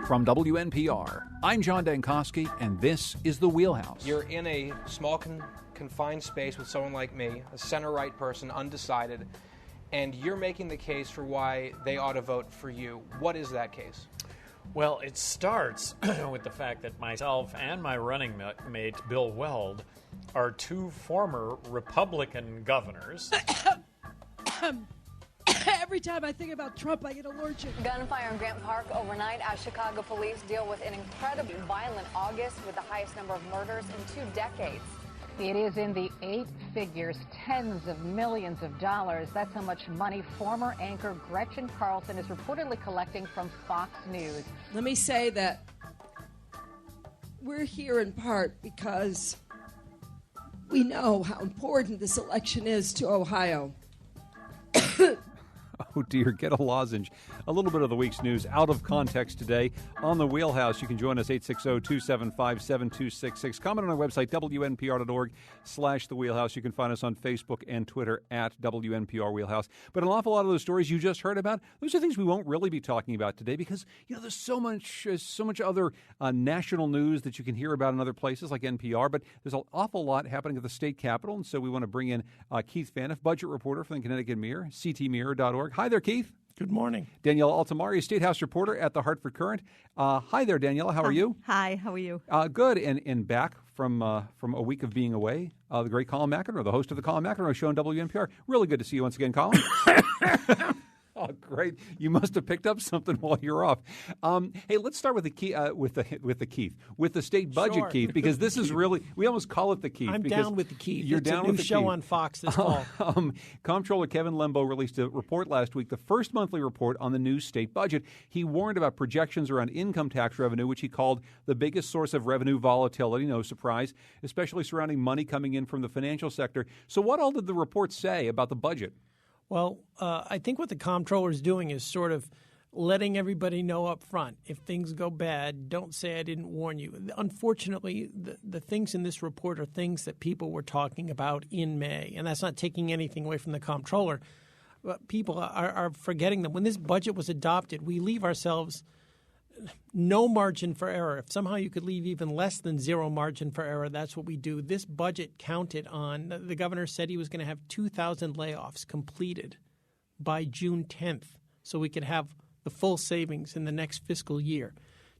From WNPR, I'm John Dankosky, and this is The Wheelhouse. You're in a small confined space with someone like me, a center-right person, undecided, and you're making the case for why they ought to vote for you. What is that case? Well, it starts with the fact that myself and my running mate, Bill Weld, are two former Republican governors. Every time I think about Trump, I get allergic. Gunfire in Grant Park overnight as Chicago police deal with an incredibly violent August with the highest number of murders in 2 decades. It is in the 8 figures, tens of millions of dollars. That's how much money former anchor Gretchen Carlson is reportedly collecting from Fox News. Let me say that we're here in part because we know how important this election is to Ohio. Oh, dear. Get a lozenge. A little bit of the week's news out of context today. On The Wheelhouse, you can join us 860-275-7266. Comment on our website, WNPR.org/The Wheelhouse. You can find us on Facebook and Twitter at WNPR Wheelhouse. But an awful lot of those stories you just heard about, those are things we won't really be talking about today because, there's so much other national news that you can hear about in other places like NPR. But there's an awful lot happening at the state capitol. And so we want to bring in Keith Phaneuf, budget reporter from the Connecticut Mirror, ctmirror.org. Hi there, Keith. Good morning. Daniela Altamari, State House reporter at the Hartford Courant. Hi there, Daniela. How are you? Hi. How are you? Good. And back from a week of being away, the great Colin McEnroe, the host of the Colin McEnroe Show on WNPR. Really good to see you once again, Colin. Oh, great! You must have picked up something while you're off. Hey, let's start with the Keith, with the state budget, Sure. Keith, because this is really, we almost call it the Keith. I'm down with the Keith. You're it's down a with new the show Keith. on Fox this fall. Comptroller Kevin Lembo released a report last week, the first monthly report on the new state budget. He warned about projections around income tax revenue, which he called the biggest source of revenue volatility. No surprise, especially surrounding money coming in from the financial sector. So, what all did the report say about the budget? Well, I think what the comptroller is doing is sort of letting everybody know up front. If things go bad, don't say I didn't warn you. Unfortunately, the things in this report are things that people were talking about in May, and that's not taking anything away from the comptroller. But people are forgetting that when this budget was adopted, we leave ourselves no margin for error. If somehow you could leave even less than zero margin for error, that's what we do. This budget counted on – the governor said he was going to have 2,000 layoffs completed by June 10th so we could have the full savings in the next fiscal year.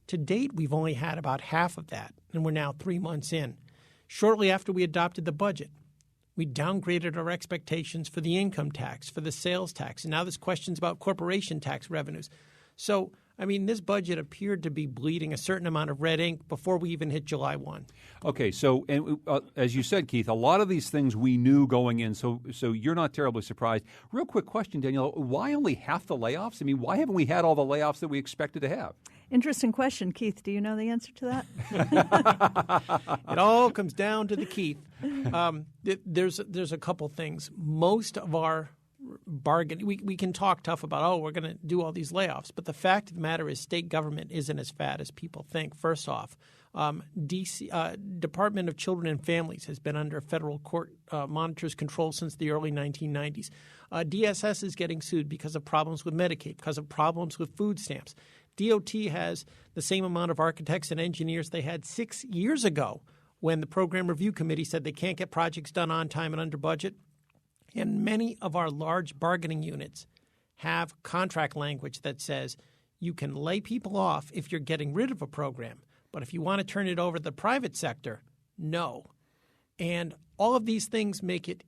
To date, we've only had about half of that, and we're now 3 months in. Shortly after we adopted the budget, we downgraded our expectations for the income tax, for the sales tax, and now there's questions about corporation tax revenues. So – this budget appeared to be bleeding a certain amount of red ink before we even hit July 1. Okay, so as you said, Keith, a lot of these things we knew going in, so you're not terribly surprised. Real quick question, Danielle, why only half the layoffs? Why haven't we had all the layoffs that we expected to have? Interesting question. Keith, do you know the answer to that? It all comes down to the Keith. There's a couple things. Most of our bargain. We can talk tough about, we're going to do all these layoffs. But the fact of the matter is state government isn't as fat as people think. First off, D.C. Department of Children and Families has been under federal court monitor's control since the early 1990s. DSS is getting sued because of problems with Medicaid, because of problems with food stamps. DOT has the same amount of architects and engineers they had 6 years ago when the Program Review Committee said they can't get projects done on time and under budget. And many of our large bargaining units have contract language that says you can lay people off if you're getting rid of a program. But if you want to turn it over to the private sector, no. And all of these things make it,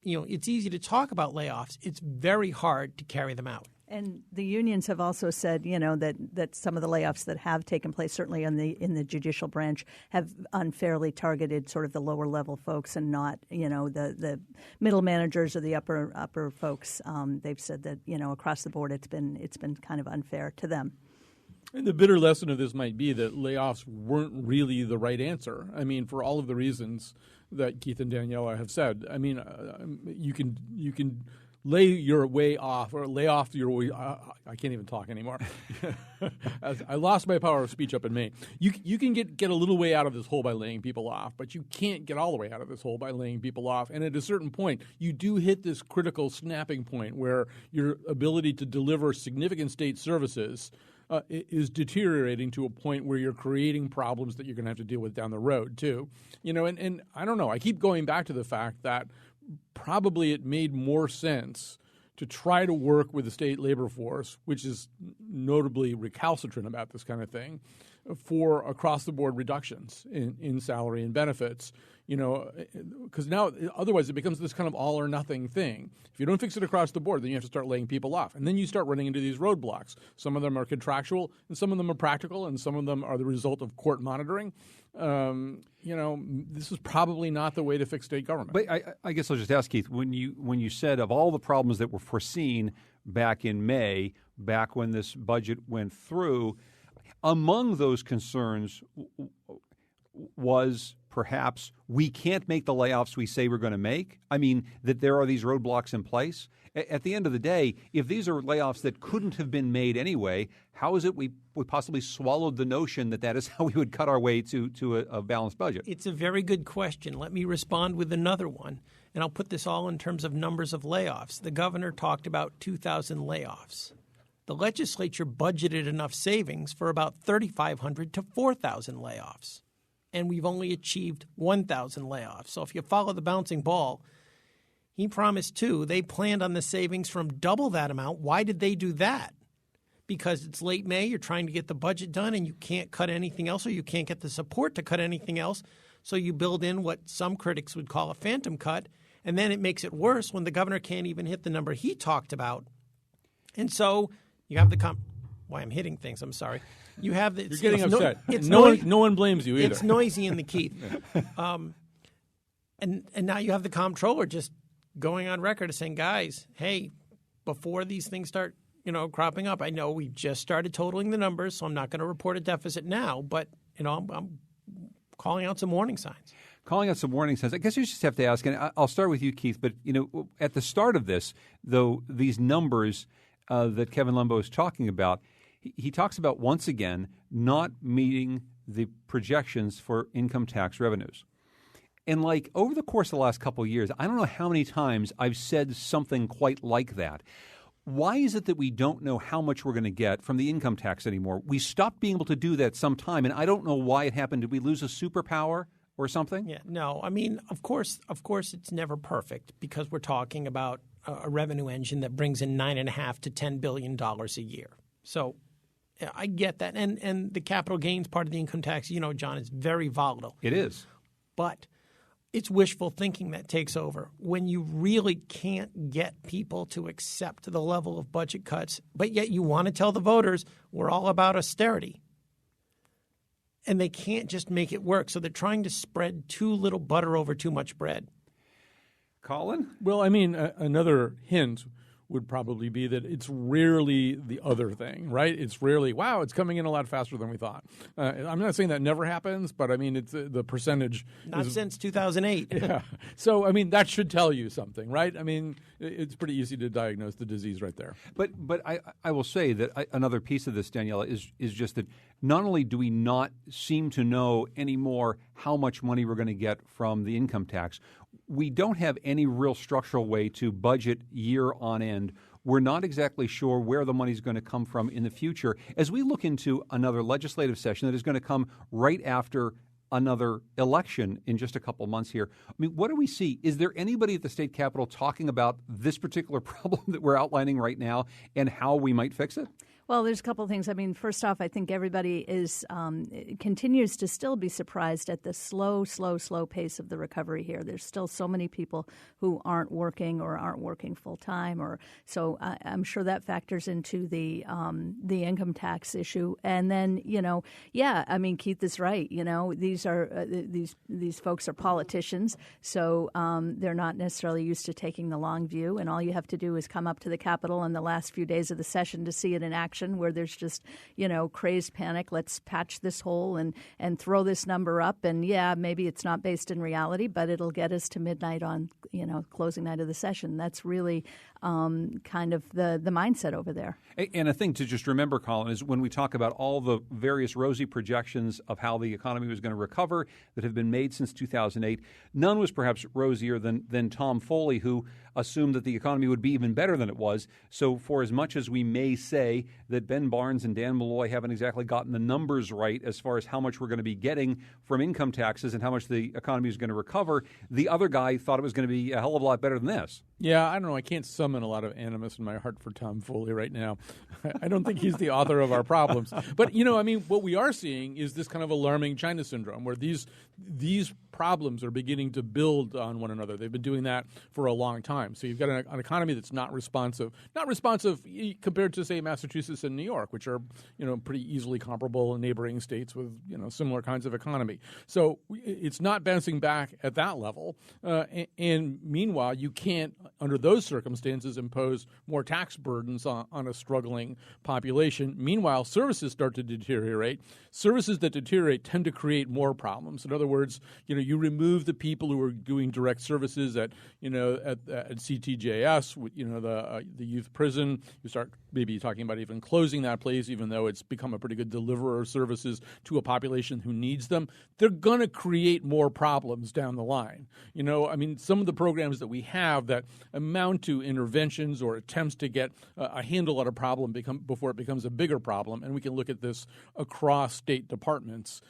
it's easy to talk about layoffs. It's very hard to carry them out. And the unions have also said, that some of the layoffs that have taken place, certainly in the judicial branch, have unfairly targeted sort of the lower level folks and not, the middle managers or the upper folks. They've said that, across the board, it's been kind of unfair to them. And the bitter lesson of this might be that layoffs weren't really the right answer. For all of the reasons that Keith and Daniela have said. You can lay your way off or lay off your way. I can't even talk anymore. I lost my power of speech up in Maine. You can get a little way out of this hole by laying people off, but you can't get all the way out of this hole by laying people off. And at a certain point, you do hit this critical snapping point where your ability to deliver significant state services is deteriorating to a point where you're creating problems that you're going to have to deal with down the road too. And I don't know. I keep going back to the fact that probably it made more sense to try to work with the state labor force, which is notably recalcitrant about this kind of thing, for across-the-board reductions in salary and benefits, because now otherwise it becomes this kind of all-or-nothing thing. If you don't fix it across the board, then you have to start laying people off. And then you start running into these roadblocks. Some of them are contractual, and some of them are practical, and some of them are the result of court monitoring. This is probably not the way to fix state government. But I guess I'll just ask, Keith, when you said of all the problems that were foreseen back in May, back when this budget went through, among those concerns was perhaps we can't make the layoffs we say we're going to make? I mean, that there are these roadblocks in place? At the end of the day, if these are layoffs that couldn't have been made anyway, how is it we possibly swallowed the notion that is how we would cut our way to a balanced budget? It's a very good question. Let me respond with another one, and I'll put this all in terms of numbers of layoffs. The governor talked about 2,000 layoffs. The legislature budgeted enough savings for about 3,500 to 4,000 layoffs, and we've only achieved 1,000 layoffs. So if you follow the bouncing ball, he promised two. They planned on the savings from double that amount. Why did they do that? Because it's late May, you're trying to get the budget done, and you can't cut anything else, or you can't get the support to cut anything else. So you build in what some critics would call a phantom cut, and then it makes it worse when the governor can't even hit the number he talked about. And so you have the why I'm hitting things. I'm sorry. You have the. You're getting upset. No one blames you either. It's noisy in the Keith. And now you have the comptroller just going on record as saying, guys, hey, before these things start, cropping up, I know we just started totaling the numbers, so I'm not going to report a deficit now, but I'm calling out some warning signs. Calling out some warning signs. I guess you just have to ask, and I'll start with you, Keith. But at the start of this, though, these numbers that Kevin Lumbo is talking about, he talks about once again not meeting the projections for income tax revenues. And over the course of the last couple of years, I don't know how many times I've said something quite like that. Why is it that we don't know how much we're going to get from the income tax anymore? We stopped being able to do that sometime, and I don't know why it happened. Did we lose a superpower or something? Yeah, no. I mean, of course, it's never perfect because we're talking about a revenue engine that brings in $9.5 to $10 billion a year. So I get that. And the capital gains part of the income tax, John, is very volatile. It is. But it's wishful thinking that takes over when you really can't get people to accept the level of budget cuts, but yet you want to tell the voters we're all about austerity. And they can't just make it work. So they're trying to spread too little butter over too much bread. Colin? Well, I mean, another hint would probably be that it's rarely the other thing, right? It's rarely, wow, it's coming in a lot faster than we thought. I'm not saying that never happens, but I mean, it's the percentage. Not since 2008. Yeah. So, I mean, that should tell you something, right? I mean, it's pretty easy to diagnose the disease right there. But I will say that another piece of this, Daniela, is just that not only do we not seem to know anymore how much money we're going to get from the income tax, we don't have any real structural way to budget year on end. We're not exactly sure where the money's going to come from in the future as we look into another legislative session that is going to come right after another election in just a couple months here. I mean, what do we see? Is there anybody at the state capitol talking about this particular problem that we're outlining right now and how we might fix it? Well, there's a couple of things. I mean, first off, I think everybody continues to still be surprised at the slow pace of the recovery here. There's still so many people who aren't working or aren't working full time, so I'm sure that factors into the income tax issue. And then, I mean, Keith is right. These are these folks are politicians, so they're not necessarily used to taking the long view. And all you have to do is come up to the Capitol in the last few days of the session to see it in action, where there's just, crazed panic. Let's patch this hole and throw this number up. And, yeah, maybe it's not based in reality, but it'll get us to midnight on closing night of the session. That's really kind of the mindset over there. And a thing to just remember, Colin, is when we talk about all the various rosy projections of how the economy was going to recover that have been made since 2008, none was perhaps rosier than Tom Foley, who assumed that the economy would be even better than it was. So for as much as we may say that Ben Barnes and Dan Malloy haven't exactly gotten the numbers right as far as how much we're going to be getting from income taxes and how much the economy is going to recover, the other guy thought it was going to be a hell of a lot better than this. Yeah, I don't know. I can't summon a lot of animus in my heart for Tom Foley right now. I don't think he's the author of our problems. But, what we are seeing is this kind of alarming China syndrome where these problems are beginning to build on one another. They've been doing that for a long time. So you've got an economy that's not responsive compared to, say, Massachusetts and New York, which are, pretty easily comparable in neighboring states with, similar kinds of economy. So it's not bouncing back at that level. And meanwhile, you can't, under those circumstances, impose more tax burdens on a struggling population. Meanwhile, services start to deteriorate. Services that deteriorate tend to create more problems. In other words, you remove the people who are doing direct services at CTJS, the youth prison. You start maybe talking about even closing that place, even though it's become a pretty good deliverer of services to a population who needs them. They're going to create more problems down the line. Some of the programs that we have that amount to interventions or attempts to get a handle on a problem before it becomes a bigger problem, and we can look at this across state departments.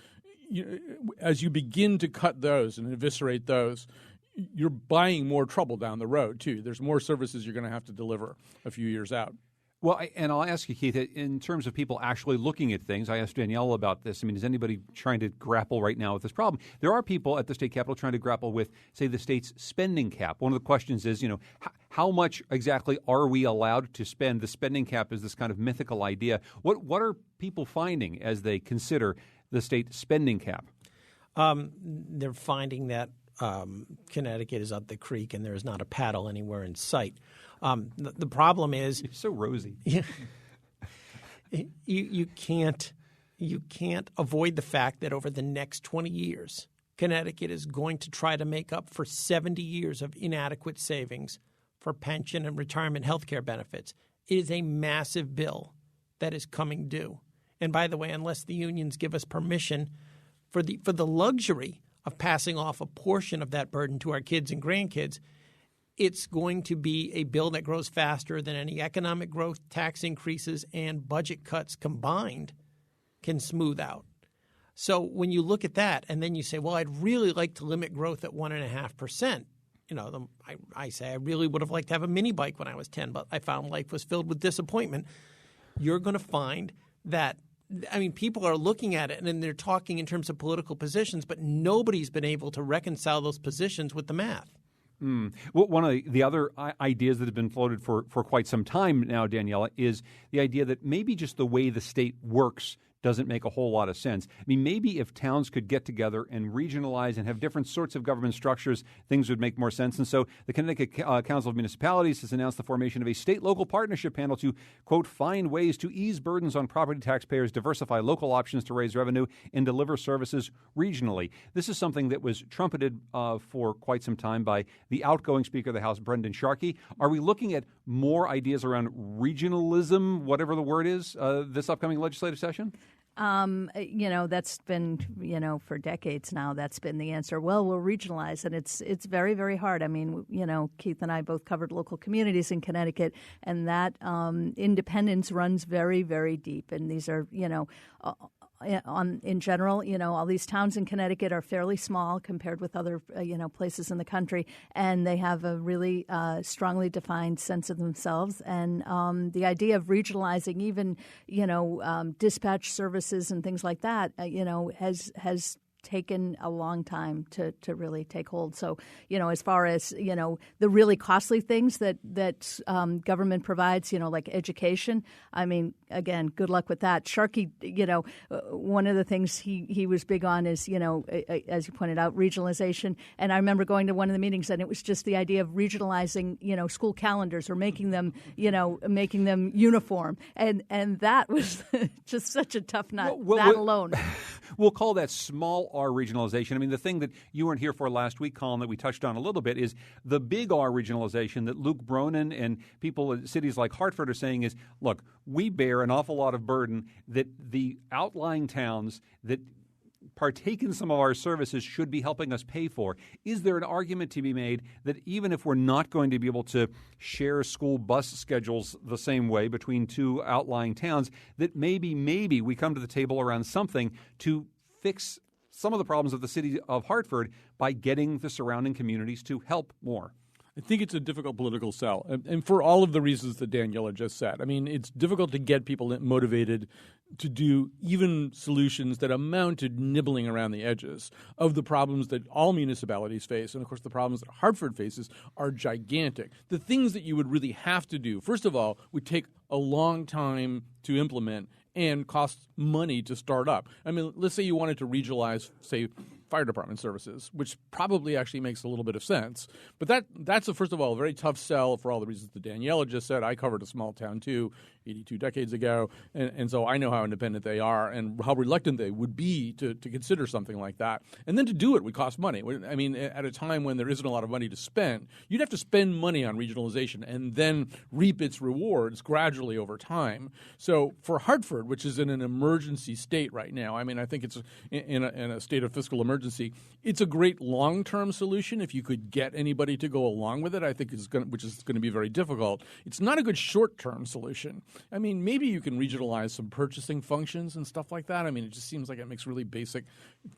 As you begin to cut those and eviscerate those, you're buying more trouble down the road, too. There's more services you're going to have to deliver a few years out. Well, and I'll ask you, Keith, in terms of people actually looking at things, I asked Danielle about this. Is anybody trying to grapple right now with this problem? There are people at the state capitol trying to grapple with, say, the state's spending cap. One of the questions is, how much exactly are we allowed to spend? The spending cap is this kind of mythical idea. What are people finding as they consider the state spending cap? They're finding that Connecticut is up the creek and there is not a paddle anywhere in sight. The problem is you're so rosy. Yeah, you can't avoid the fact that over the next 20 years, Connecticut is going to try to make up for 70 years of inadequate savings for pension and retirement health care benefits. It is a massive bill that is coming due. And by the way, unless the unions give us permission for the luxury of passing off a portion of that burden to our kids and grandkids, it's going to be a bill that grows faster than any economic growth, tax increases, and budget cuts combined can smooth out. So when you look at that and then you say, well, I'd really like to limit growth at 1.5%. I say I really would have liked to have a mini bike when I was 10, but I found life was filled with disappointment. You're going to find that people are looking at it and then they're talking in terms of political positions, but nobody's been able to reconcile those positions with the math. Well, one of the other ideas that have been floated for quite some time now, Daniela, is the idea that maybe just the way the state works doesn't make a whole lot of sense. Maybe if towns could get together and regionalize and have different sorts of government structures, things would make more sense. And so the Connecticut Council of Municipalities has announced the formation of a state-local partnership panel to, quote, find ways to ease burdens on property taxpayers, diversify local options to raise revenue, and deliver services regionally. This is something that was trumpeted for quite some time by the outgoing Speaker of the House, Brendan Sharkey. Are we looking at more ideas around regionalism, whatever the word is, this upcoming legislative session? That's been, for decades now, that's been the answer. Well, we'll regionalize, and it's very, very hard. Keith and I both covered local communities in Connecticut, and that independence runs very, very deep. And these are, in general, all these towns in Connecticut are fairly small compared with other, places in the country, and they have a really strongly defined sense of themselves. And the idea of regionalizing even, dispatch services and things like that, has taken a long time to really take hold. So, as far as, the really costly things that government provides, like education, again, good luck with that. Sharkey, one of the things he was big on is, as you pointed out, regionalization. And I remember going to one of the meetings and it was just the idea of regionalizing, school calendars or making them uniform. And that was just such a tough nut, that alone. We'll call that small R regionalization. I mean, the thing that you weren't here for last week, Colin, that we touched on a little bit is the big R regionalization that Luke Bronin and people in cities like Hartford are saying is, look, we bear an awful lot of burden that the outlying towns that partake in some of our services should be helping us pay for. Is there an argument to be made that even if we're not going to be able to share school bus schedules the same way between two outlying towns, that maybe we come to the table around something to fix some of the problems of the city of Hartford by getting the surrounding communities to help more? I think it's a difficult political sell, and for all of the reasons that Daniela just said. I mean, it's difficult to get people motivated to do even solutions that amount to nibbling around the edges of the problems that all municipalities face. And, of course, the problems that Hartford faces are gigantic. The things that you would really have to do, first of all, would take a long time to implement and cost money to start up. I mean, let's say you wanted to regionalize, say, fire department services, which probably actually makes a little bit of sense. But that's first of all, a very tough sell for all the reasons that Daniela just said. I covered a small town, too, 82 decades ago, and so I know how independent they are and how reluctant they would be to consider something like that. And then to do it would cost money. I mean, at a time when there isn't a lot of money to spend, you'd have to spend money on regionalization and then reap its rewards gradually over time. So for Hartford, which is in an emergency state right now, I mean, I think it's in a state of fiscal emergency, it's a great long-term solution if you could get anybody to go along with it, I think, which is going to be very difficult. It's not a good short-term solution. I mean, maybe you can regionalize some purchasing functions and stuff like that. I mean, it just seems like it makes really basic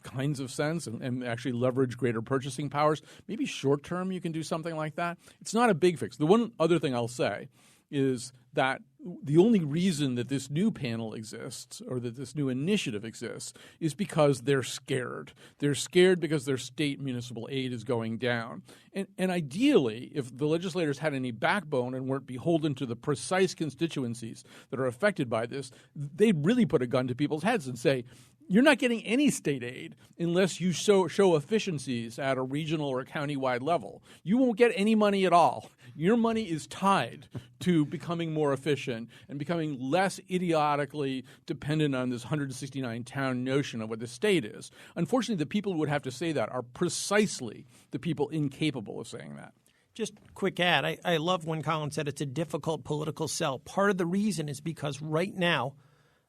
kinds of sense and actually leverage greater purchasing powers. Maybe short-term you can do something like that. It's not a big fix. The one other thing I'll say is that the only reason that this new panel exists or that this new initiative exists is because they're scared. They're scared because their state municipal aid is going down. And ideally, if the legislators had any backbone and weren't beholden to the precise constituencies that are affected by this, they'd really put a gun to people's heads and say, you're not getting any state aid unless you show efficiencies at a regional or county-wide level. You won't get any money at all. Your money is tied to becoming more efficient and becoming less idiotically dependent on this 169-town notion of what the state is. Unfortunately, the people who would have to say that are precisely the people incapable of saying that. Just quick add, I love when Colin said it's a difficult political sell. Part of the reason is because right now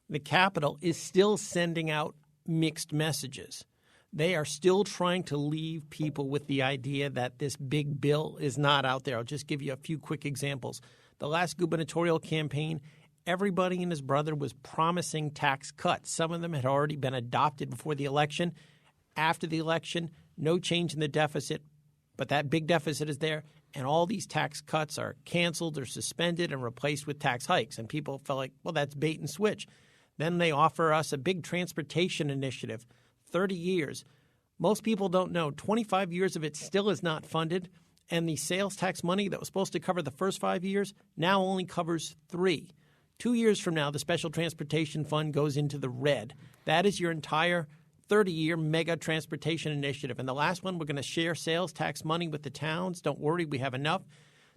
the Capitol is still sending out mixed messages. They are still trying to leave people with the idea that this big bill is not out there. I'll just give you a few quick examples. The last gubernatorial campaign, everybody and his brother was promising tax cuts. Some of them had already been adopted before the election. After the election, no change in the deficit, but that big deficit is there, and all these tax cuts are canceled or suspended and replaced with tax hikes. And people felt like, well, that's bait and switch. Then they offer us a big transportation initiative, 30 years. Most people don't know 25 years of it still is not funded, and the sales tax money that was supposed to cover the first 5 years now only covers 3. 2 years from now, the Special Transportation Fund goes into the red. That is your entire 30-year mega transportation initiative. And the last one, we're going to share sales tax money with the towns. Don't worry, we have enough.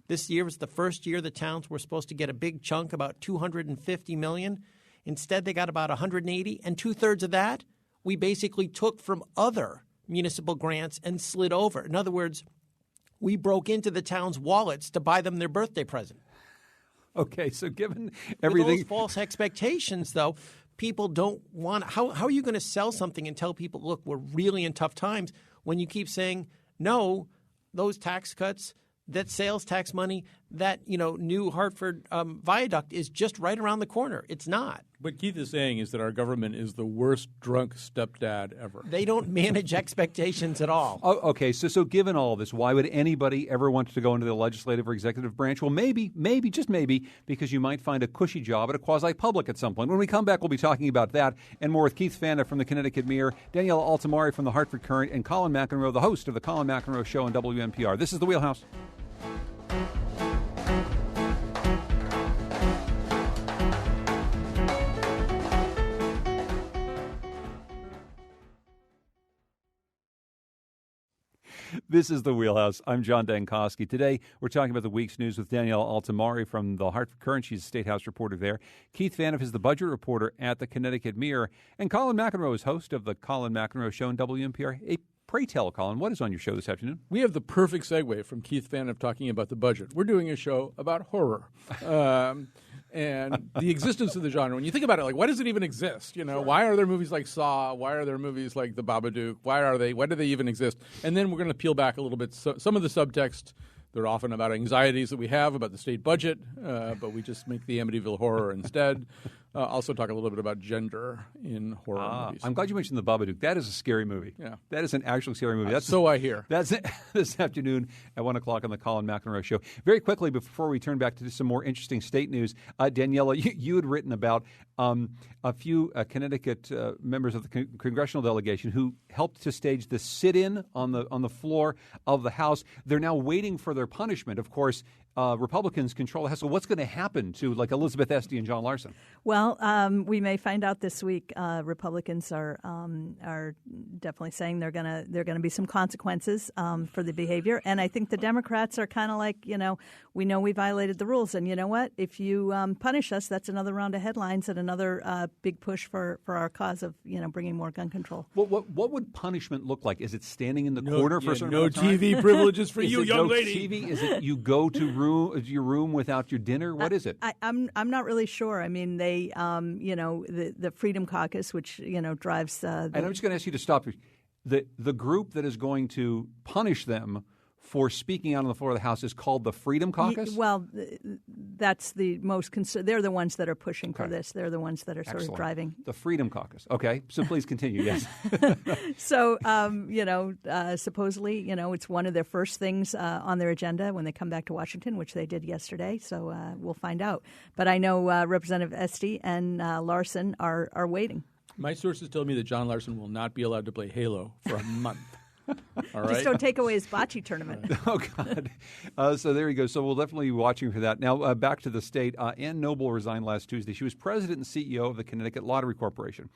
This year was the first year the towns were supposed to get a big chunk, about $250 million. Instead, they got about $180, and 2/3 of that we basically took from other municipal grants and slid over. In other words, we broke into the town's wallets to buy them their birthday present. Okay, so given everything, with those false expectations, though, people don't want. How are you going to sell something and tell people, look, we're really in tough times, when you keep saying no, those tax cuts, that sales tax money, that new Hartford viaduct is just right around the corner. It's not. What Keith is saying is that our government is the worst drunk stepdad ever. They don't manage expectations at all. Oh, okay, so given all of this, why would anybody ever want to go into the legislative or executive branch? Well, maybe, just maybe, because you might find a cushy job at a quasi-public at some point. When we come back, we'll be talking about that and more with Keith Fanda from the Connecticut Mirror, Daniela Altamari from the Hartford Courant, and Colin McEnroe, the host of the Colin McEnroe Show on WNPR. This is The Wheelhouse. This is The Wheelhouse. I'm John Dankosky. Today, we're talking about the week's news with Danielle Altamari from the Hartford Courant. She's a State House reporter there. Keith Faniff is the budget reporter at the Connecticut Mirror. And Colin McEnroe is host of the Colin McEnroe Show on WNPR. Pray tell, Colin, what is on your show this afternoon? We have the perfect segue from Keith Faniff talking about the budget. We're doing a show about horror. And the existence of the genre. When you think about it, like, why does it even exist? You know, sure. Why are there movies like Saw? Why are there movies like The Babadook? Why do they even exist? And then we're going to peel back a little bit. So, some of the subtext, they're often about anxieties that we have about the state budget, but we just make the Amityville Horror instead. Also talk a little bit about gender in horror movies. I'm glad you mentioned The Babadook. That is a scary movie. Yeah. That is an actual scary movie. So I hear. That's this afternoon at 1 o'clock on the Colin McEnroe Show. Very quickly, before we turn back to some more interesting state news, Daniela, you had written about a few Connecticut members of the congressional delegation who helped to stage the sit-in on the floor of the House. They're now waiting for their punishment. Of course, Republicans control the House. So what's going to happen to, like, Elizabeth Esty and John Larson? Well, we may find out this week. Republicans are definitely saying they're gonna be some consequences for the behavior, and I think the Democrats are kind of like, we know we violated the rules, and you know what? If you punish us, that's another round of headlines and another big push for our cause of bringing more gun control. What would punishment look like? Is it standing in the corner for a certain no amount of time? TV privileges for you, it young no lady? TV? Is it you go to your room without your dinner? What is it? I'm not really sure. I mean, they the Freedom Caucus, which drives. And I'm just going to ask you to stop. The group that is going to punish them for speaking out on the floor of the House is called the Freedom Caucus? Well, that's the most they're the ones that are pushing for this. They're the ones that are sort of driving. The Freedom Caucus. Okay, so please continue, yes. So, supposedly, it's one of their first things on their agenda when they come back to Washington, which they did yesterday, so we'll find out. But I know Representative Esty and Larson are waiting. My sources tell me that John Larson will not be allowed to play Halo for a month. All right. Just don't take away his bocce tournament. Oh, God. So there you go. So we'll definitely be watching for that. Now, back to the state. Ann Noble resigned last Tuesday. She was president and CEO of the Connecticut Lottery Corporation.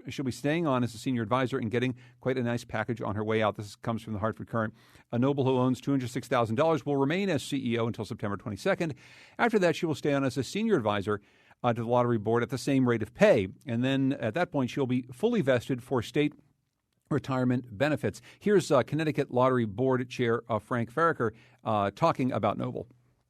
She'll be staying on as a senior advisor and getting quite a nice package on her way out. This comes from the Hartford Courant. Noble, who owns $206,000, will remain as CEO until September 22nd. After that, she will stay on as a senior advisor to the lottery board at the same rate of pay. And then at that point, she'll be fully vested for state retirement benefits. Here's Connecticut Lottery Board Chair Frank Farraker talking about Noble.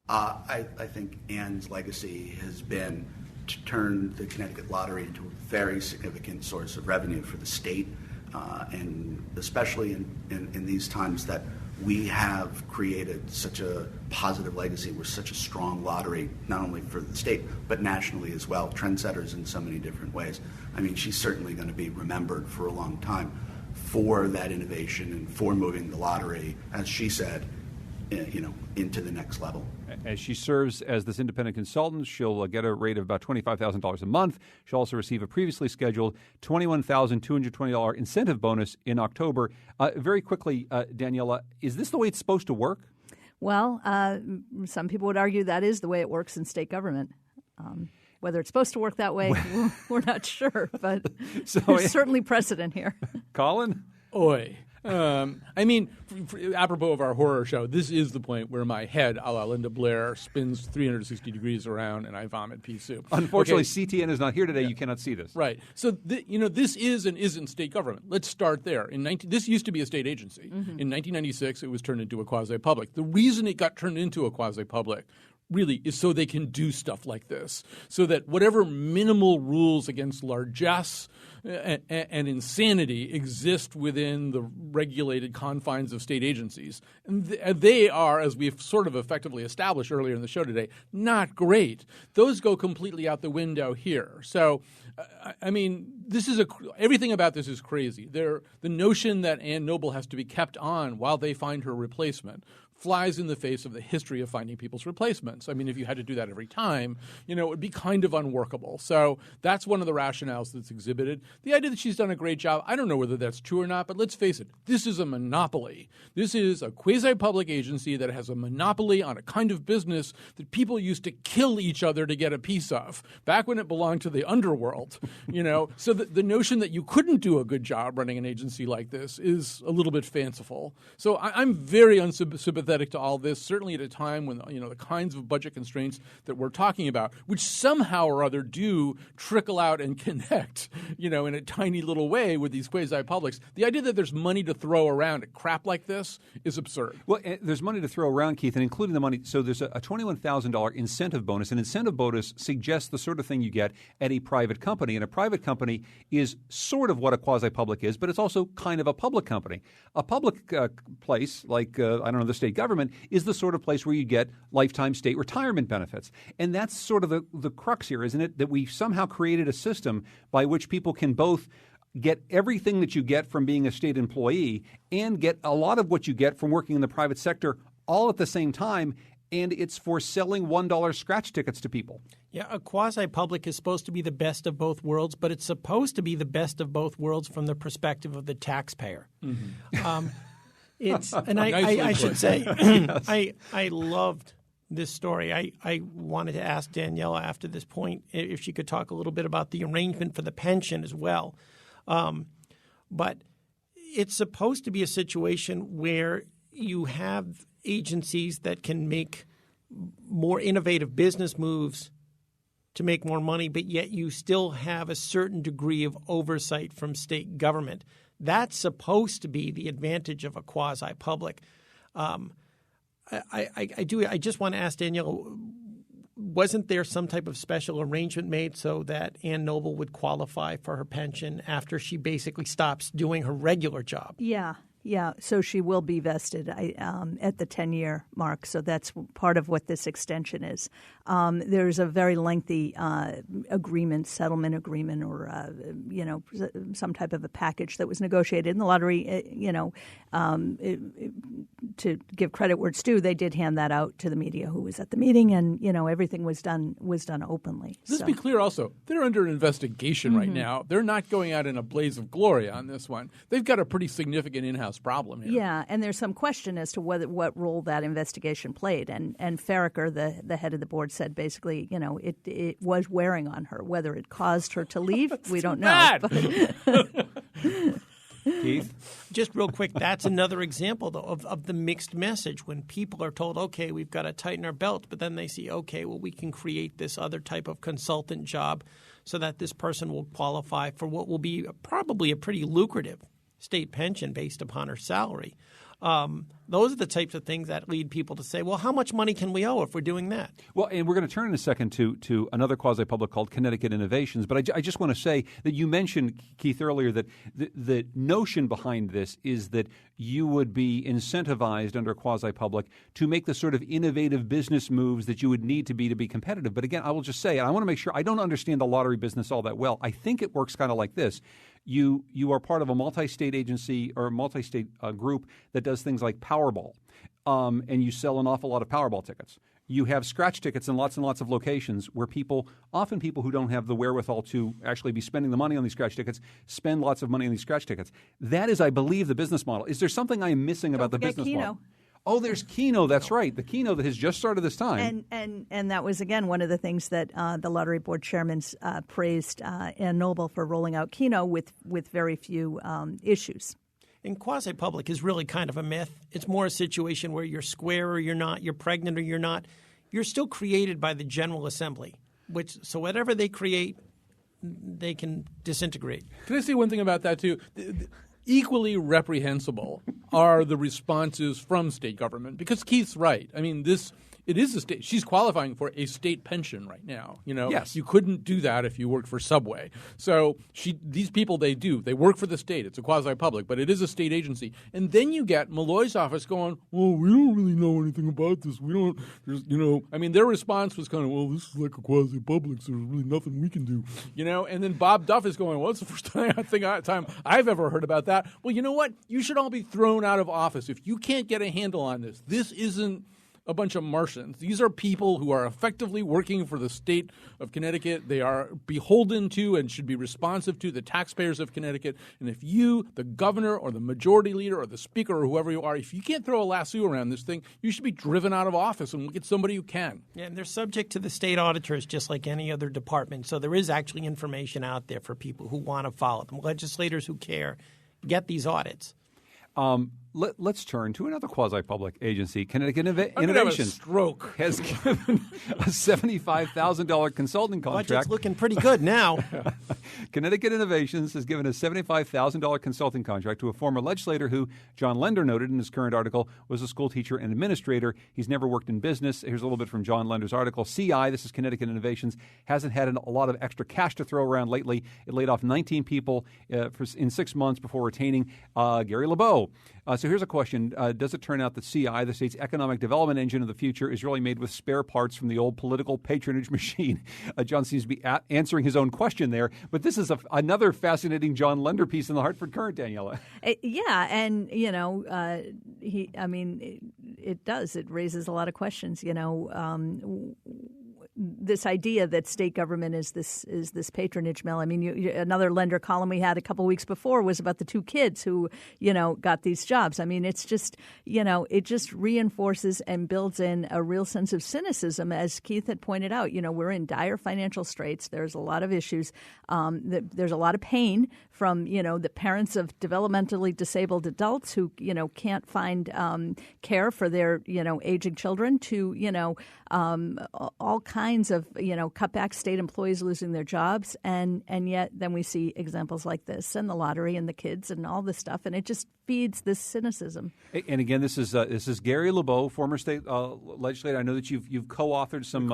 I think Ann's legacy has been to turn the Connecticut Lottery into a very significant source of revenue for the state, and especially in these times that we have created such a positive legacy. We're such a strong lottery, not only for the state, but nationally as well, trendsetters in so many different ways. I mean, she's certainly going to be remembered for a long time for that innovation and for moving the lottery, as she said, into the next level. As she serves as this independent consultant, she'll get a rate of about $25,000 a month. She'll also receive a previously scheduled $21,220 incentive bonus in October. Very quickly, Daniela, is this the way it's supposed to work? Well, some people would argue that is the way it works in state government. Whether it's supposed to work that way, we're not sure, but there's certainly precedent here. Colin? Oi. I mean, apropos of our horror show, this is the point where my head, a la Linda Blair, spins 360 degrees around and I vomit pea soup. Unfortunately, CTN is not here today. Yeah. You cannot see this. Right. So, this is and isn't state government. Let's start there. This used to be a state agency. Mm-hmm. In 1996, it was turned into a quasi-public. The reason it got turned into a quasi-public really is so they can do stuff like this, so that whatever minimal rules against largesse and insanity exist within the regulated confines of state agencies. And they are, as we've sort of effectively established earlier in the show today, not great. Those go completely out the window here. So, I mean, everything about this is crazy. The notion that Ann Noble has to be kept on while they find her replacement flies in the face of the history of finding people's replacements. I mean, if you had to do that every time, it would be kind of unworkable. So that's one of the rationales that's exhibited. The idea that she's done a great job, I don't know whether that's true or not, but let's face it, this is a monopoly. This is a quasi-public agency that has a monopoly on a kind of business that people used to kill each other to get a piece of, back when it belonged to the underworld. So the notion that you couldn't do a good job running an agency like this is a little bit fanciful. So I'm very unsympathetic to all this, certainly at a time when the kinds of budget constraints that we're talking about, which somehow or other do trickle out and connect, in a tiny little way with these quasi-publics. The idea that there's money to throw around at crap like this is absurd. Well, there's money to throw around, Keith, and including the money. So there's a $21,000 incentive bonus. An incentive bonus suggests the sort of thing you get at a private company. And a private company is sort of what a quasi-public is, but it's also kind of a public company. A public place, like, the state government, is the sort of place where you get lifetime state retirement benefits. And that's sort of the crux here, isn't it? That we somehow created a system by which people can both get everything that you get from being a state employee and get a lot of what you get from working in the private sector all at the same time. And it's for selling $1 scratch tickets to people. Yeah, a quasi-public is supposed to be the best of both worlds, but it's supposed to be the best of both worlds from the perspective of the taxpayer. Mm-hmm. I should say, yes. I loved this story. I wanted to ask Daniela after this point if she could talk a little bit about the arrangement for the pension as well. But it's supposed to be a situation where you have agencies that can make more innovative business moves to make more money, but yet you still have a certain degree of oversight from state government. That's supposed to be the advantage of a quasi-public. I just want to ask Danielle, wasn't there some type of special arrangement made so that Ann Noble would qualify for her pension after she basically stops doing her regular job? Yeah, so she will be vested at the 10-year mark. So that's part of what this extension is. There's a very lengthy settlement agreement, or some type of a package that was negotiated in the lottery. To give credit where it's due, they did hand that out to the media who was at the meeting, and everything was done openly. Let's be clear. Also, they're under investigation right now. They're not going out in a blaze of glory on this one. They've got a pretty significant in-house problem here. Yeah, and there's some question as to what role that investigation played. And Farraker, the head of the board, said basically, it was wearing on her. Whether it caused her to leave, we don't know. Keith? Just real quick, that's another example, though, of the mixed message when people are told, okay, we've got to tighten our belts, but then they see, okay, well, we can create this other type of consultant job so that this person will qualify for what will be probably a pretty lucrative state pension based upon her salary. Those are the types of things that lead people to say, well, how much money can we owe if we're doing that? Well, and we're going to turn in a second to another quasi-public called Connecticut Innovations. But I just want to say that you mentioned, Keith, earlier that the notion behind this is that you would be incentivized under quasi-public to make the sort of innovative business moves that you would need to be competitive. But again, I will just say, and I want to make sure, I don't understand the lottery business all that well. I think it works kind of like this. You are part of a multi-state agency or a multi-state group that does things like Powerball, and you sell an awful lot of Powerball tickets. You have scratch tickets in lots and lots of locations where often people who don't have the wherewithal to actually be spending the money on these scratch tickets, spend lots of money on these scratch tickets. That is, I believe, the business model. Is there something I am missing about the business model? Oh, there's Keno. That's right. The Keno that has just started this time. And that was, again, one of the things that the lottery board chairman praised Ann Noble for rolling out Keno with very few issues. And quasi-public is really kind of a myth. It's more a situation where you're square or you're not, you're pregnant or you're not. You're still created by the General Assembly, so whatever they create, they can disintegrate. Can I say one thing about that, too? Equally reprehensible are the responses from state government, because Keith's right. I mean, this it is a state. She's qualifying for a state pension right now. Yes. You couldn't do that if you worked for Subway. So these people, they work for the state. It's a quasi-public, but it is a state agency. And then you get Malloy's office going, well, we don't really know anything about this. We don't, their response was kind of, well, this is like a quasi-public, so there's really nothing we can do. And then Bob Duff is going, well, it's the first time I've ever heard about that. Well, you know what? You should all be thrown out of office. If you can't get a handle on this, this isn't a bunch of Martians. These are people who are effectively working for the state of Connecticut. They are beholden to and should be responsive to the taxpayers of Connecticut. And if you, the governor or the majority leader or the speaker or whoever you are, if you can't throw a lasso around this thing, you should be driven out of office and look at somebody who can. Yeah, and they're subject to the state auditors just like any other department. So there is actually information out there for people who want to follow them. Legislators who care get these audits. Let's turn to another quasi-public agency. Connecticut Innovations has given a $75,000 consulting contract. Budget's looking pretty good now. Connecticut Innovations has given a $75,000 consulting contract to a former legislator who, John Lender noted in his current article, was a school teacher and administrator. He's never worked in business. Here's a little bit from John Lender's article. CI, this is Connecticut Innovations, hasn't had a lot of extra cash to throw around lately. It laid off 19 people in 6 months before retaining Gary LeBeau. So here's a question. Does it turn out that CI, the state's economic development engine of the future, is really made with spare parts from the old political patronage machine? John seems to be answering his own question there. But this is another fascinating John Lender piece in the Hartford Courant, Daniela. Yeah, and, it does. It raises a lot of questions, this idea that state government is this patronage mill. I mean, another Lender column we had a couple weeks before was about the two kids who, got these jobs. I mean, it's just, it just reinforces and builds in a real sense of cynicism. As Keith had pointed out, we're in dire financial straits. There's a lot of issues. There's a lot of pain from, the parents of developmentally disabled adults who, can't find care for their, aging children to, all kinds of, cutback, state employees losing their jobs. And yet then we see examples like this and the lottery and the kids and all this stuff. And it just feeds this cynicism. And again, this is Gary LeBeau, former state legislator. I know that you've co-authored some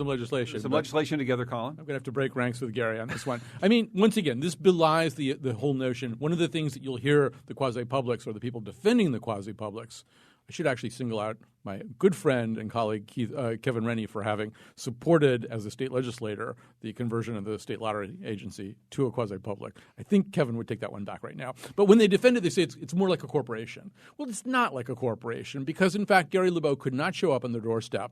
legislation. Some legislation together, Colin. I'm going to have to break ranks with Gary on this one. I mean, once again, this belies the whole notion. One of the things that you'll hear the quasi-publics or the people defending the quasi-publics, I should actually single out my good friend and colleague Kevin Rennie for having supported, as a state legislator, the conversion of the state lottery agency to a quasi-public. I think Kevin would take that one back right now. But when they defend it, they say it's more like a corporation. Well, it's not like a corporation because, in fact, Gary LeBeau could not show up on the doorstep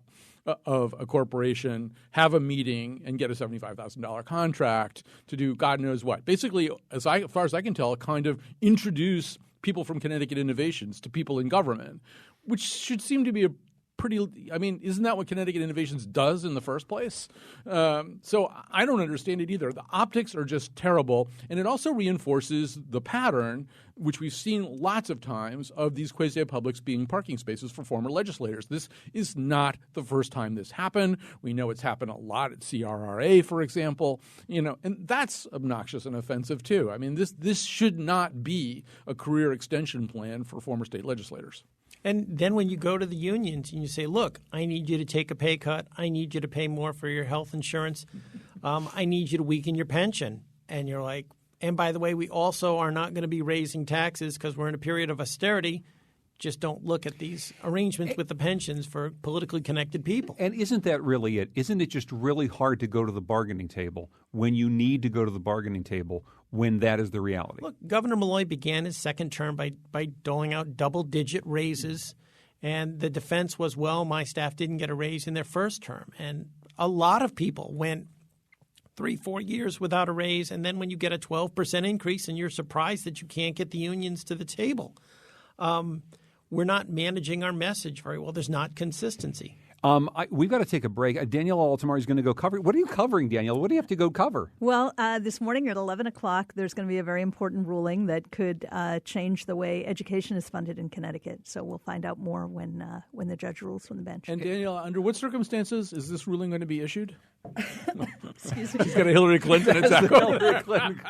of a corporation, have a meeting, and get a $75,000 contract to do God knows what. Basically, as far as I can tell, kind of introduce people from Connecticut Innovations to people in government, which should seem to be a pretty – I mean, isn't that what Connecticut Innovations does in the first place? So I don't understand it either. The optics are just terrible, and it also reinforces the pattern, which we've seen lots of times, of these quasi-publics being parking spaces for former legislators. This is not the first time this happened. We know it's happened a lot at CRRA, for example, and that's obnoxious and offensive too. I mean, this should not be a career extension plan for former state legislators. And then when you go to the unions and you say, look, I need you to take a pay cut. I need you to pay more for your health insurance. I need you to weaken your pension. And you're like, and by the way, we also are not going to be raising taxes because we're in a period of austerity. Just don't look at these arrangements with the pensions for politically connected people. And isn't that really it? Isn't it just really hard to go to the bargaining table when you need to go to the bargaining table when that is the reality? Look, Governor Malloy began his second term by doling out double-digit raises, and the defense was, well, my staff didn't get a raise in their first term. And a lot of people went 3-4 years without a raise, and then when you get a 12% increase and you're surprised that you can't get the unions to the table. We're not managing our message very well. There's not consistency. We've got to take a break. Danielle Altamar is going to go cover. What are you covering, Danielle? What do you have to go cover? Well, this morning at 11 o'clock, there's going to be a very important ruling that could change the way education is funded in Connecticut. So we'll find out more when the judge rules from the bench. And Danielle, under what circumstances is this ruling going to be issued? Excuse me. She's got a Hillary Clinton attack. Hillary Clinton.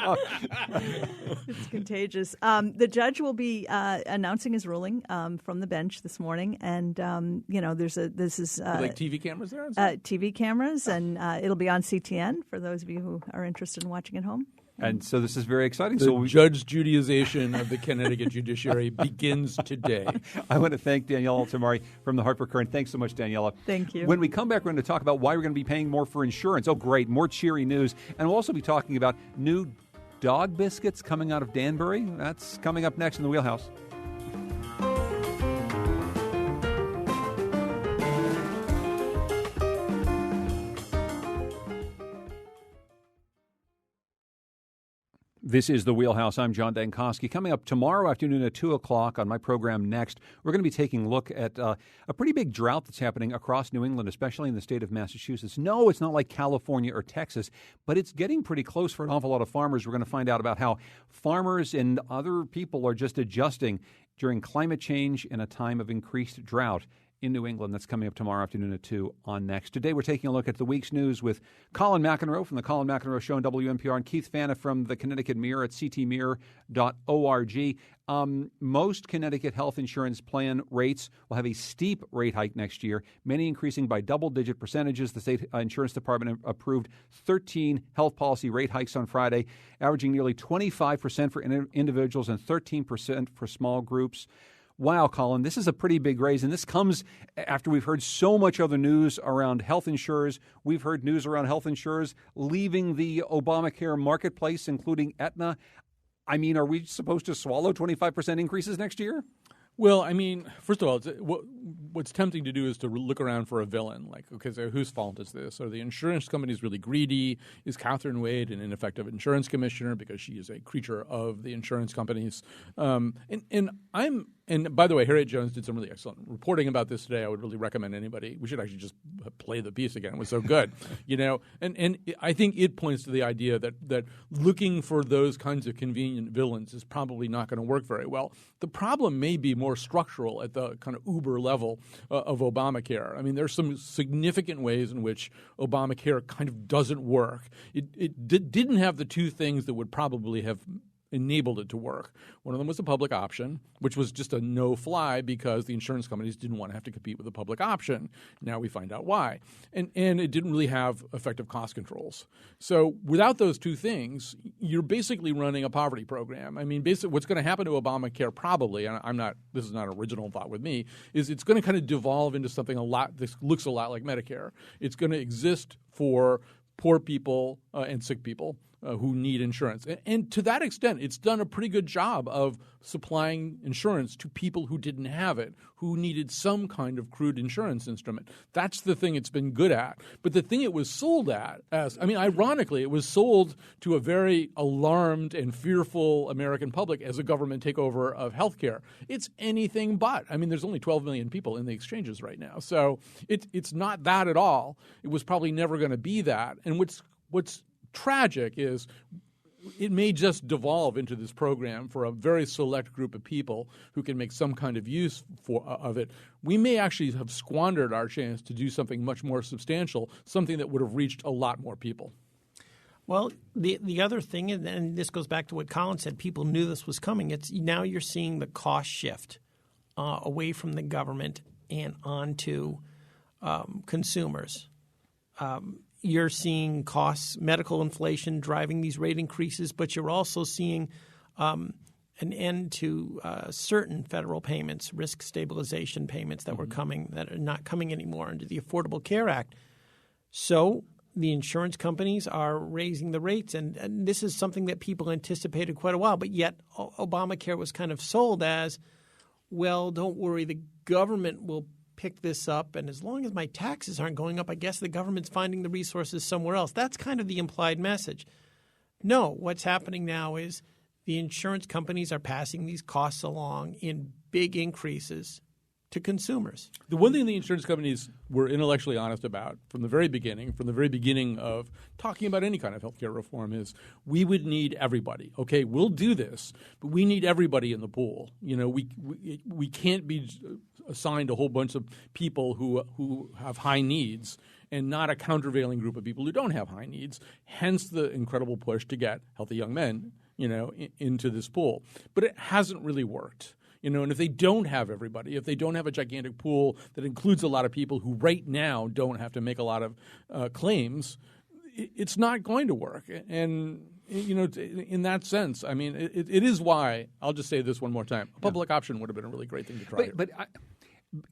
It's contagious. The judge will be announcing his ruling from the bench this morning, and this is like TV cameras there. TV cameras, and it'll be on CTN for those of you who are interested in watching at home. And so this is very exciting. The judge Judaization of the Connecticut judiciary begins today. I want to thank Daniela Tamari from the Hartford Courant. Thanks so much, Daniela. Thank you. When we come back, we're going to talk about why we're going to be paying more for insurance. Oh, great. More cheery news. And we'll also be talking about new dog biscuits coming out of Danbury. That's coming up next in the Wheelhouse. This is The Wheelhouse. I'm John Dankosky. Coming up tomorrow afternoon at 2 o'clock on my program Next, we're going to be taking a look at a pretty big drought that's happening across New England, especially in the state of Massachusetts. No, it's not like California or Texas, but it's getting pretty close for an awful lot of farmers. We're going to find out about how farmers and other people are just adjusting during climate change in a time of increased drought in New England. That's coming up tomorrow afternoon at 2 on Next. Today we're taking a look at the week's news with Colin McEnroe from the Colin McEnroe Show on WNPR and Keith Fana from the Connecticut Mirror at ctmirror.org. Most Connecticut health insurance plan rates will have a steep rate hike next year, many increasing by double-digit percentages. The state insurance department approved 13 health policy rate hikes on Friday, averaging nearly 25% for individuals and 13% for small groups. Wow, Colin, this is a pretty big raise, and this comes after we've heard so much other news around health insurers. We've heard news around health insurers leaving the Obamacare marketplace, including Aetna. I mean, are we supposed to swallow 25% increases next year? Well, I mean, first of all, what's tempting to do is to look around for a villain. Like, okay, so whose fault is this? Are the insurance companies really greedy? Is Catherine Wade an ineffective insurance commissioner because she is a creature of the insurance companies? And by the way, Harriet Jones did some really excellent reporting about this today. I would really recommend anybody. We should actually just play the piece again. It was so good, And I think it points to the idea that looking for those kinds of convenient villains is probably not going to work very well. The problem may be more structural at the kind of uber level of Obamacare. I mean, there's some significant ways in which Obamacare kind of doesn't work. It didn't have the two things that would probably have enabled it to work. One of them was a public option, which was just a no-fly because the insurance companies didn't want to have to compete with a public option. Now we find out why. And it didn't really have effective cost controls. So without those two things, you're basically running a poverty program. I mean, basically what's going to happen to Obamacare probably, and this is not an original thought with me, is it's going to kind of devolve into something this looks a lot like Medicare. It's going to exist for poor people and sick people who need insurance. And to that extent, it's done a pretty good job of supplying insurance to people who didn't have it, who needed some kind of crude insurance instrument. That's the thing it's been good at. But the thing it was sold at, ironically, it was sold to a very alarmed and fearful American public as a government takeover of healthcare. It's anything but. I mean, there's only 12 million people in the exchanges right now. So it's not that at all. It was probably never going to be that. And what's tragic is it may just devolve into this program for a very select group of people who can make some kind of use of it. We may actually have squandered our chance to do something much more substantial, something that would have reached a lot more people. Well, the other thing, and this goes back to what Colin said, people knew this was coming. It's now you're seeing the cost shift away from the government and onto consumers. You're seeing costs, medical inflation driving these rate increases, but you're also seeing an end to certain federal payments, risk stabilization payments that were coming that are not coming anymore under the Affordable Care Act. So the insurance companies are raising the rates, and this is something that people anticipated quite a while, but yet Obamacare was kind of sold as, well, don't worry, the government will pick this up, and as long as my taxes aren't going up, I guess the government's finding the resources somewhere else. That's kind of the implied message. No, what's happening now is the insurance companies are passing these costs along in big increases to consumers. The one thing the insurance companies were intellectually honest about from the very beginning of talking about any kind of healthcare reform is we would need everybody. Okay, we'll do this, but we need everybody in the pool. We can't be assigned a whole bunch of people who have high needs and not a countervailing group of people who don't have high needs. Hence the incredible push to get healthy young men, into this pool. But it hasn't really worked. And if they don't have everybody, if they don't have a gigantic pool that includes a lot of people who right now don't have to make a lot of claims, it's not going to work. And in that sense, I mean, it is why, I'll just say this one more time, a public option would have been a really great thing to try. But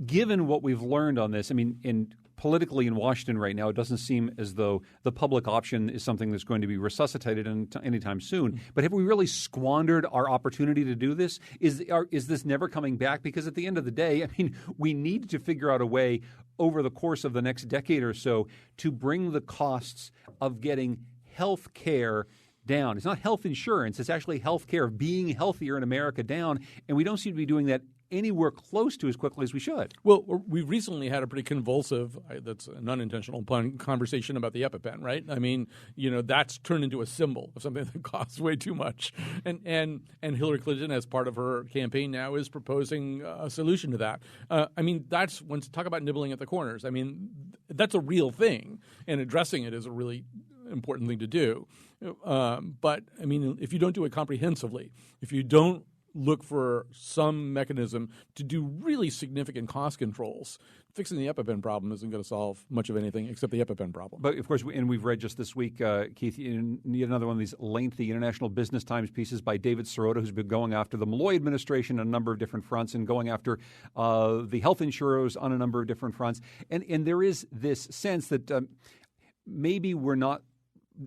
given what we've learned on this, I mean, politically in Washington right now, it doesn't seem as though the public option is something that's going to be resuscitated anytime soon. But have we really squandered our opportunity to do this? Is this never coming back? Because at the end of the day, I mean, we need to figure out a way over the course of the next decade or so to bring the costs of getting health care down. It's not health insurance. It's actually health care, being healthier in America down. And we don't seem to be doing that anywhere close to as quickly as we should. Well, we recently had a pretty convulsive, that's an unintentional pun, conversation about the EpiPen, right? I mean, that's turned into a symbol of something that costs way too much. And Hillary Clinton, as part of her campaign now, is proposing a solution to that. I mean, that's when to talk about nibbling at the corners. I mean, that's a real thing, and addressing it is a really important thing to do. But, I mean, if you don't do it comprehensively, if you don't look for some mechanism to do really significant cost controls, fixing the EpiPen problem isn't going to solve much of anything except the EpiPen problem. But, of course, and we've read just this week, Keith, yet another one of these lengthy International Business Times pieces by David Sirota, who's been going after the Malloy administration on a number of different fronts and going after the health insurers on a number of different fronts. And there is this sense that maybe we're not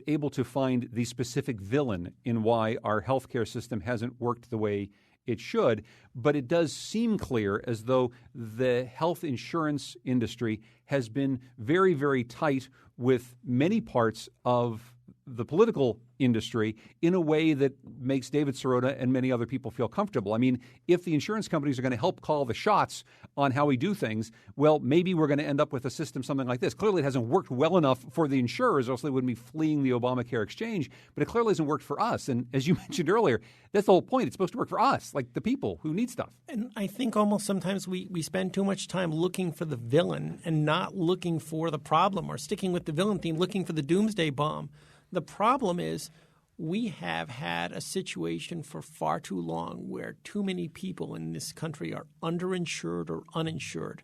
able to find the specific villain in why our healthcare system hasn't worked the way it should, but it does seem clear as though the health insurance industry has been very, very tight with many parts of the political industry in a way that makes David Sirota and many other people feel comfortable. I mean, if the insurance companies are going to help call the shots on how we do things, well, maybe we're going to end up with a system something like this. Clearly, it hasn't worked well enough for the insurers, else they wouldn't be fleeing the Obamacare exchange, but it clearly hasn't worked for us. And as you mentioned earlier, that's the whole point. It's supposed to work for us, like the people who need stuff. And I think almost sometimes we spend too much time looking for the villain and not looking for the problem, or sticking with the villain theme, looking for the doomsday bomb. The problem is we have had a situation for far too long where too many people in this country are underinsured or uninsured.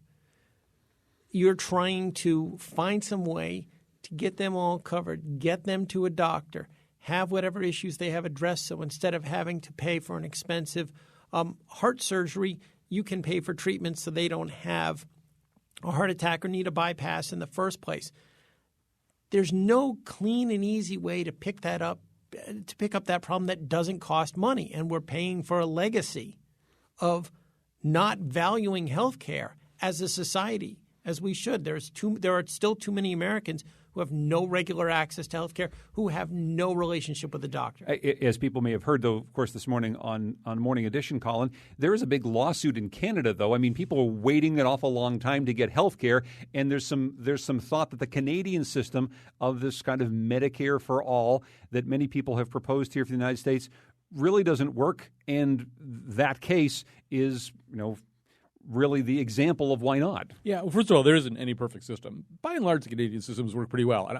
You're trying to find some way to get them all covered, get them to a doctor, have whatever issues they have addressed. So instead of having to pay for an expensive heart surgery, you can pay for treatment so they don't have a heart attack or need a bypass in the first place. There's no clean and easy way to pick up that problem that doesn't cost money, and we're paying for a legacy of not valuing health care as a society as we should. There are still too many Americans who have no regular access to health care, who have no relationship with a doctor. As people may have heard, though, of course, this morning on Morning Edition, Colin, there is a big lawsuit in Canada, though. I mean, people are waiting an awful long time to get health care, and there's some thought that the Canadian system of this kind of Medicare for all that many people have proposed here for the United States really doesn't work, and that case is, really the example of why not. Yeah, well, first of all, there isn't any perfect system. By and large, the Canadian systems work pretty well. And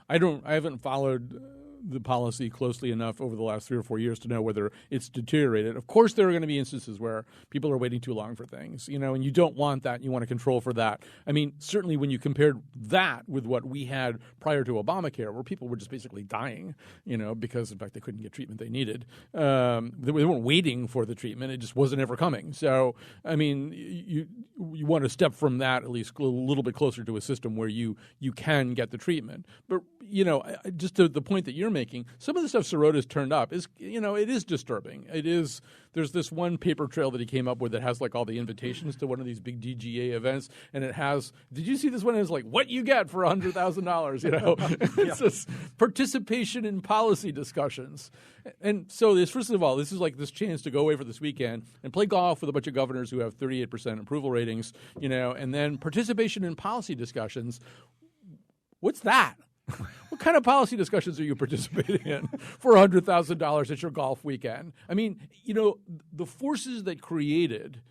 I haven't followed the policy closely enough over the last 3 or 4 years to know whether it's deteriorated. Of course, there are going to be instances where people are waiting too long for things, and you don't want that. You want to control for that. I mean, certainly when you compared that with what we had prior to Obamacare, where people were just basically dying, because, in fact, they couldn't get treatment they needed. They weren't waiting for the treatment. It just wasn't ever coming. So, I mean, you want to step from that at least a little bit closer to a system where you can get the treatment. But, just to the point that you're making, some of the stuff Sirota's turned up is, it is disturbing. There's this one paper trail that he came up with that has like all the invitations to one of these big DGA events, and it has, did you see this one? It's like, what you get for $100,000, It's this participation in policy discussions. And so first of all, this is like this chance to go away for this weekend and play golf with a bunch of governors who have 38% approval ratings, and then participation in policy discussions. What's that? What kind of policy discussions are you participating in for $100,000 at your golf weekend? I mean, the forces that created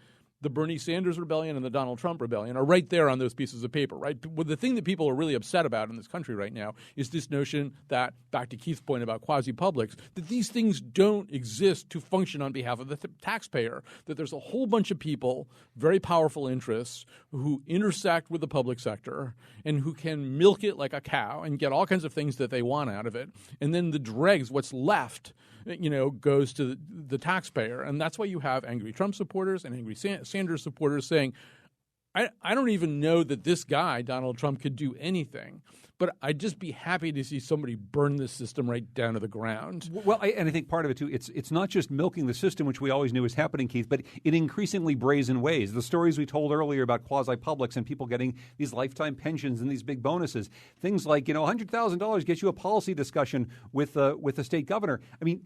the Bernie Sanders rebellion and the Donald Trump rebellion are right there on those pieces of paper, right? Well, the thing that people are really upset about in this country right now is this notion that, back to Keith's point about quasi-publics, that these things don't exist to function on behalf of the taxpayer, that there's a whole bunch of people, very powerful interests, who intersect with the public sector and who can milk it like a cow and get all kinds of things that they want out of it. And then the dregs, what's left, goes to the taxpayer. And that's why you have angry Trump supporters and angry Sanders supporters saying, I don't even know that this guy, Donald Trump, could do anything. But I'd just be happy to see somebody burn this system right down to the ground. Well, and I think part of it, too, it's not just milking the system, which we always knew was happening, Keith, but in increasingly brazen ways. The stories we told earlier about quasi-publics and people getting these lifetime pensions and these big bonuses, things like, $100,000 gets you a policy discussion with the state governor. I mean,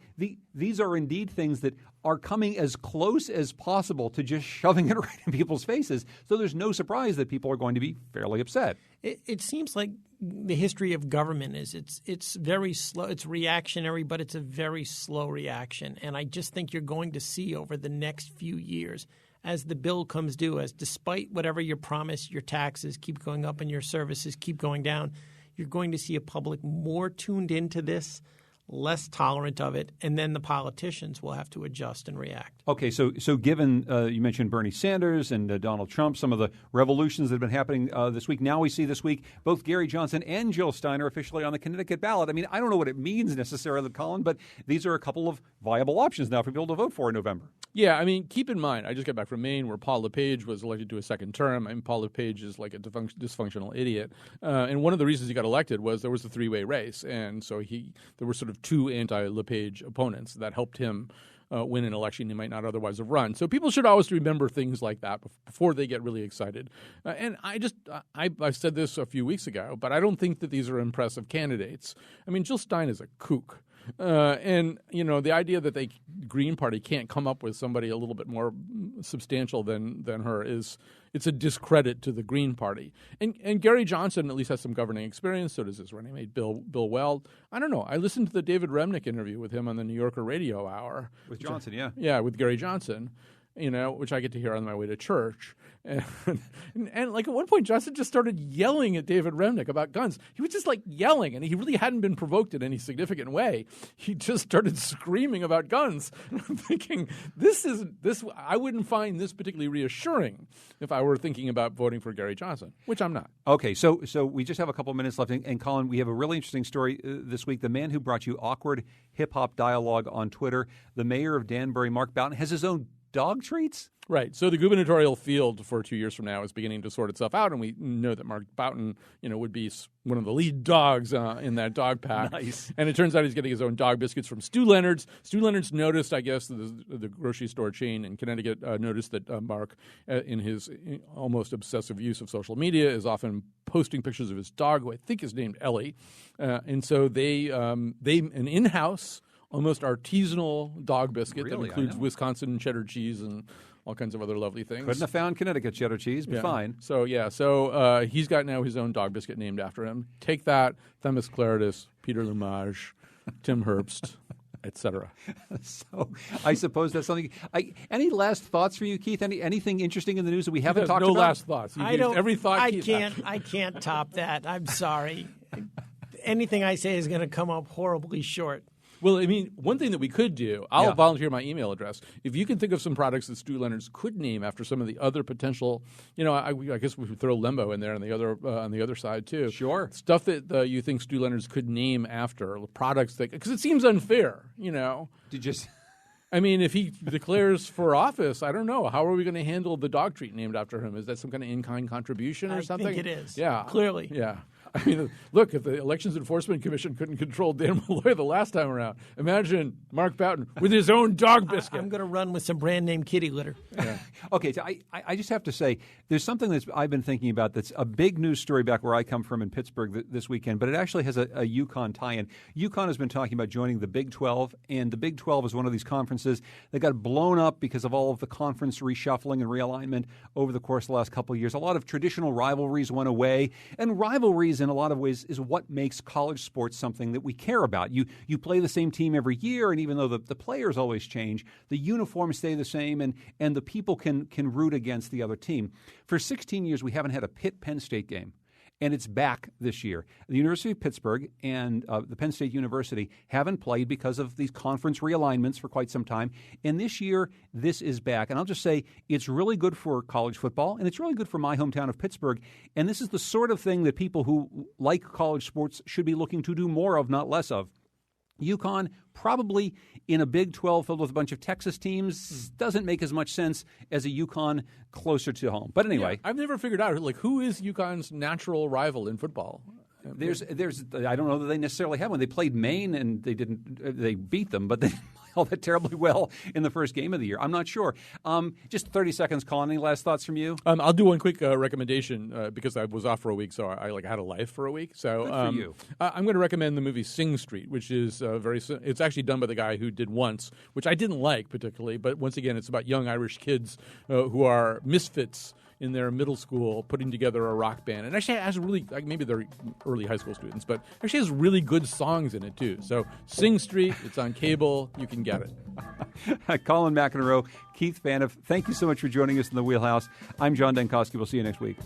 these are indeed things that are coming as close as possible to just shoving it right in people's faces. So there's no surprise that people are going to be fairly upset. It seems like the history of government is it's very slow. It's reactionary, but it's a very slow reaction. And I just think you're going to see over the next few years, as the bill comes due, as despite whatever you promise, your taxes keep going up and your services keep going down, you're going to see a public more tuned into this, less tolerant of it, and then the politicians will have to adjust and react. Okay, so given you mentioned Bernie Sanders and Donald Trump, some of the revolutions that have been happening this week, now we see this week both Gary Johnson and Jill Stein are officially on the Connecticut ballot. I mean, I don't know what it means necessarily, Colin, but these are a couple of viable options now for people to vote for in November. Yeah, I mean, keep in mind, I just got back from Maine where Paul LePage was elected to a second term. I mean, Paul LePage is like a dysfunctional idiot. And one of the reasons he got elected was there was a three-way race. And so there were sort of two anti-LePage opponents that helped him win an election he might not otherwise have run. So people should always remember things like that before they get really excited. And I said this a few weeks ago, but I don't think that these are impressive candidates. I mean, Jill Stein is a kook. And, the idea that the Green Party can't come up with somebody a little bit more substantial than her it's a discredit to the Green Party. And Gary Johnson at least has some governing experience. So does his running mate, Bill Weld. I don't know. I listened to the David Remnick interview with him on the New Yorker Radio Hour. With Johnson, yeah. Yeah, with Gary Johnson. Which I get to hear on my way to church. And like at one point, Johnson just started yelling at David Remnick about guns. He was just like yelling, and he really hadn't been provoked in any significant way. He just started screaming about guns. And I'm thinking, I wouldn't find this particularly reassuring if I were thinking about voting for Gary Johnson, which I'm not. Okay, so we just have a couple minutes left. And Colin, we have a really interesting story this week. The man who brought you awkward hip-hop dialogue on Twitter, the mayor of Danbury, Mark Boughton, has his own dog treats? Right. So the gubernatorial field for 2 years from now is beginning to sort itself out, and we know that Mark Boughton, would be one of the lead dogs in that dog pack. Nice. And it turns out he's getting his own dog biscuits from Stu Leonard's. Stu Leonard's noticed, I guess, the grocery store chain in Connecticut noticed that Mark, in his almost obsessive use of social media, is often posting pictures of his dog, who I think is named Ellie. And so they an in-house, almost artisanal dog biscuit that includes Wisconsin cheddar cheese and all kinds of other lovely things. Couldn't have found Connecticut cheddar cheese, but fine. So he's got now his own dog biscuit named after him. Take that, Themis Claridus, Peter Lumage, Tim Herbst, etc. So I suppose that's something. Any last thoughts for you, Keith? Anything interesting in the news that we haven't talked about? No last thoughts. Every thought. I can't top that. I'm sorry. Anything I say is going to come up horribly short. Well, I mean, one thing that we could do, I'll volunteer my email address. If you can think of some products that Stu Leonard's could name after some of the other potential, I guess we should throw Lembo in there on the other side too. Sure. Stuff that you think Stu Leonard's could name after products because it seems unfair, I mean, if he declares for office, I don't know. How are we going to handle the dog treat named after him? Is that some kind of in-kind contribution or something? I think it is. Yeah. Clearly. Yeah. I mean, look, if the Elections Enforcement Commission couldn't control Dan Malloy the last time around, imagine Mark Boughton with his own dog biscuit. I'm going to run with some brand name kitty litter. Yeah. Okay, so I just have to say, there's something that I've been thinking about that's a big news story back where I come from in Pittsburgh this weekend, but it actually has a UConn tie-in. UConn has been talking about joining the Big 12, and the Big 12 is one of these conferences that got blown up because of all of the conference reshuffling and realignment over the course of the last couple of years. A lot of traditional rivalries went away, and rivalries in a lot of ways is what makes college sports something that we care about. You play the same team every year, and even though the players always change, the uniforms stay the same, and the people can root against the other team. For 16 years, we haven't had a Pitt-Penn State game. And it's back this year. The University of Pittsburgh and the Penn State University haven't played because of these conference realignments for quite some time. And this year, this is back. And I'll just say it's really good for college football, and it's really good for my hometown of Pittsburgh. And this is the sort of thing that people who like college sports should be looking to do more of, not less of. UConn, probably in a Big 12 filled with a bunch of Texas teams, doesn't make as much sense as a UConn closer to home. But anyway. Yeah, I've never figured out, who is UConn's natural rival in football? There's I don't know that they necessarily have one. They played Maine and they beat them, but they didn't play all that terribly well in the first game of the year. I'm not sure. Just 30 seconds, Colin. Any last thoughts from you? I'll do one quick recommendation because I was off for a week, so I had a life for a week. So good for you. I'm going to recommend the movie Sing Street, which is it's actually done by the guy who did Once, which I didn't like particularly, but once again, it's about young Irish kids who are misfits in their middle school putting together a rock band. And actually it has really, maybe they're early high school students, but actually has really good songs in it too. So Sing Street, it's on cable, you can get it. Colin McEnroe, Keith Phaneuf, thank you so much for joining us in the Wheelhouse. I'm John Dankosky. We'll see you next week.